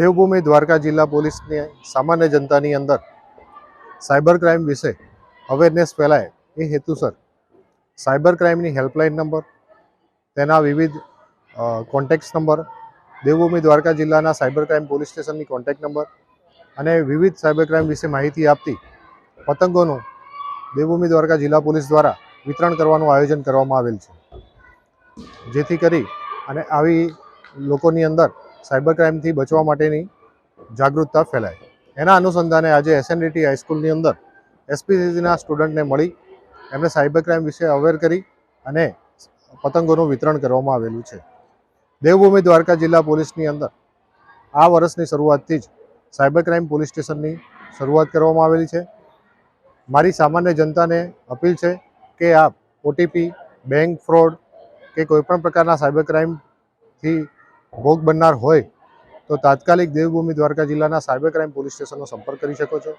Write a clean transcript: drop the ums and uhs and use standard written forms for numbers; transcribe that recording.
દેવભૂમિ દ્વારકા જિલ્લા પોલીસની સામાન્ય જનતાની અંદર સાયબર ક્રાઇમ વિશે અવેરનેસ ફેલાય એ હેતુસર સાયબર ક્રાઇમની હેલ્પલાઇન નંબર, તેના વિવિધ કોન્ટેક્ટ નંબર, દેવભૂમિ દ્વારકા જિલ્લાના સાયબર ક્રાઇમ પોલીસ સ્ટેશનની કોન્ટેક્ટ નંબર અને વિવિધ સાયબર ક્રાઇમ વિશે માહિતી આપતી પતંગોનું દેવભૂમિ દ્વારકા જિલ્લા પોલીસ દ્વારા વિતરણ કરવાનું આયોજન કરવામાં આવેલ છે, જેથી કરી અને આવી લોકોની અંદર સાયબર ક્રાઇમથી બચવા માટેની જાગૃતતા ફેલાય. એના અનુસંધાને આજે એસએનડીટી હાઈસ્કૂલની અંદર એસપીસીના સ્ટુડન્ટને મળી એમને સાયબર ક્રાઇમ વિશે અવેર કરી અને પતંગોનું વિતરણ કરવામાં આવેલું છે. દેવભૂમિ દ્વારકા જિલ્લા પોલીસની અંદર આ વર્ષની શરૂઆતથી જ સાયબર ક્રાઇમ પોલીસ સ્ટેશનની શરૂઆત કરવામાં આવેલી છે. મારી સામાન્ય જનતાને અપીલ છે કે આપ ઓટીપી, બેંક ફ્રોડ કે કોઈપણ પ્રકારના સાયબર ક્રાઇમથી ભોગ બનનાર હોય તો તાત્કાલિક દેવભૂમિ દ્વારકા જિલ્લાના સાયબર ક્રાઇમ પોલીસ સ્ટેશનનો સંપર્ક કરી શકો છો.